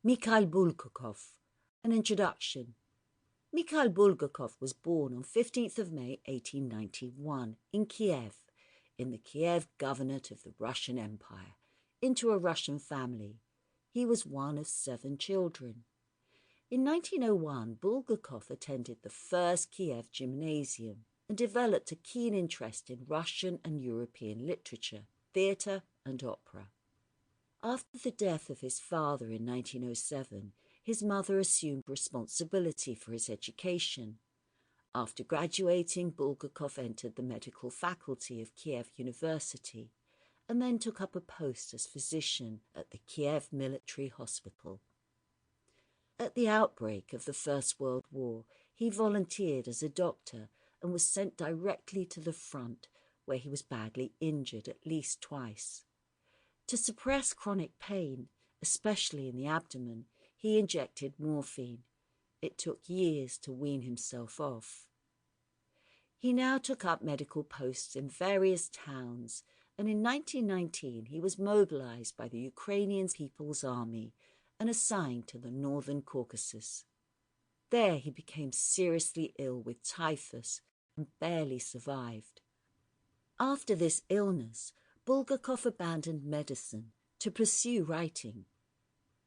Mikhail Bulgakov. An introduction. Mikhail Bulgakov was born on 15th of May 1891 in Kiev, in the Kiev Governorate of the Russian Empire, into a Russian family. He was one of 7 children. In 1901, Bulgakov attended the First Kiev Gymnasium and developed a keen interest in Russian and European literature, theatre and opera. After the death of his father in 1907, his mother assumed responsibility for his education. After graduating, Bulgakov entered the medical faculty of Kiev University and then took up a post as physician at the Kiev Military Hospital. At the outbreak of the First World War, he volunteered as a doctor and was sent directly to the front, where he was badly injured at least twice. To suppress chronic pain, especially in the abdomen, he injected morphine. It took years to wean himself off. He now took up medical posts in various towns, and in 1919 he was mobilised by the Ukrainian People's Army and assigned to the Northern Caucasus. There he became seriously ill with typhus and barely survived. After this illness, Bulgakov abandoned medicine to pursue writing.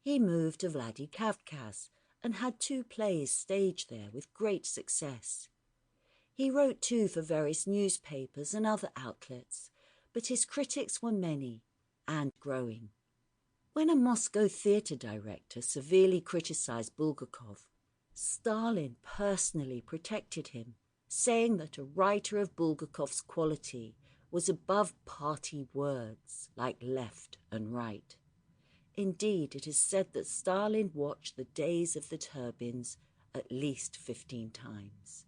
He moved to Vladikavkaz and had 2 plays staged there with great success. He wrote too for various newspapers and other outlets, but his critics were many and growing. When a Moscow theatre director severely criticised Bulgakov, Stalin personally protected him, saying that a writer of Bulgakov's quality was above party words like left and right. Indeed, it is said that Stalin watched the days of the Turbins at least 15 times.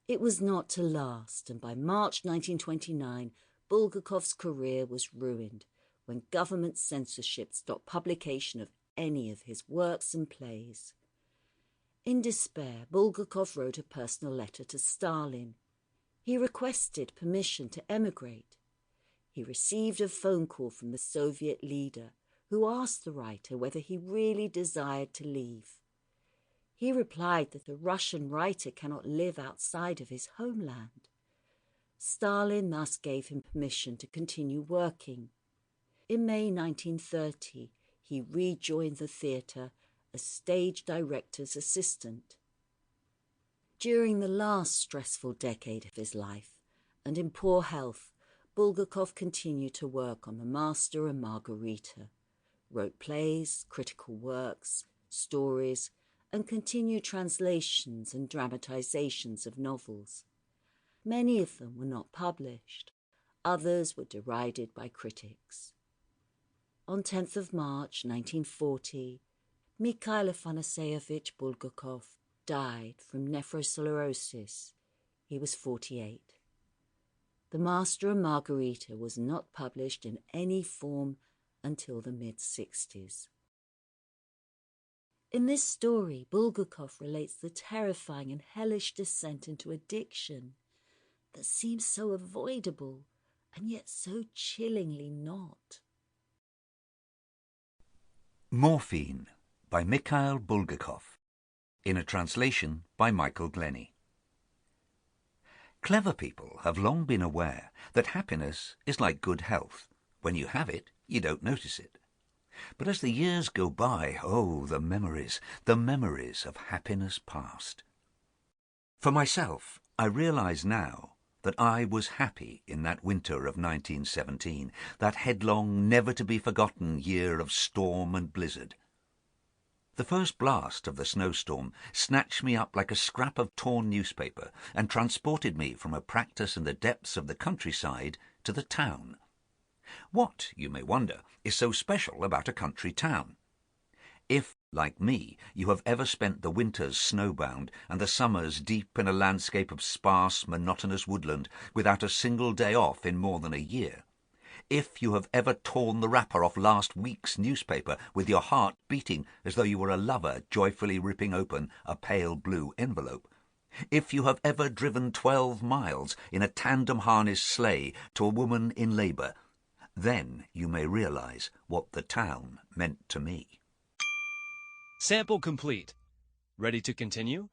It was not to last, and by March 1929, Bulgakov's career was ruined when government censorship stopped publication of any of his works and plays. In despair, Bulgakov wrote a personal letter to Stalin. He requested permission to emigrate. He received a phone call from the Soviet leader, who asked the writer whether he really desired to leave. He replied that the Russian writer cannot live outside of his homeland. Stalin thus gave him permission to continue working. In May 1930, he rejoined the theatre as stage director's assistant. During the last stressful decade of his life, and in poor health, Bulgakov continued to work on the Master and Margarita, wrote plays, critical works, stories, and continued translations and dramatizations of novels. Many of them were not published. Others were derided by critics. On 10th of March 1940, Mikhail Afanasyevich Bulgakov died from nephrocirrhosis. He was 48. The Master and Margarita was not published in any form until the mid-60s. In this story, Bulgakov relates the terrifying and hellish descent into addiction that seems so avoidable and yet so chillingly not. Morphine by Mikhail Bulgakov, in a translation by Michael Glennie. Clever people have long been aware that happiness is like good health. When you have it, you don't notice it. But as the years go by, oh, the memories of happiness past. For myself, I realize now that I was happy in that winter of 1917, that headlong, never-to-be-forgotten year of storm and blizzard. The first blast of the snowstorm snatched me up like a scrap of torn newspaper and transported me from a practice in the depths of the countryside to the town. What, you may wonder, is so special about a country town? If, like me, you have ever spent the winters snowbound and the summers deep in a landscape of sparse, monotonous woodland without a single day off in more than a year, if you have ever torn the wrapper off last week's newspaper with your heart beating as though you were a lover joyfully ripping open a pale blue envelope, if you have ever driven 12 miles in a tandem harness sleigh to a woman in labour, then you may realize what the town meant to me. Sample complete. Ready to continue?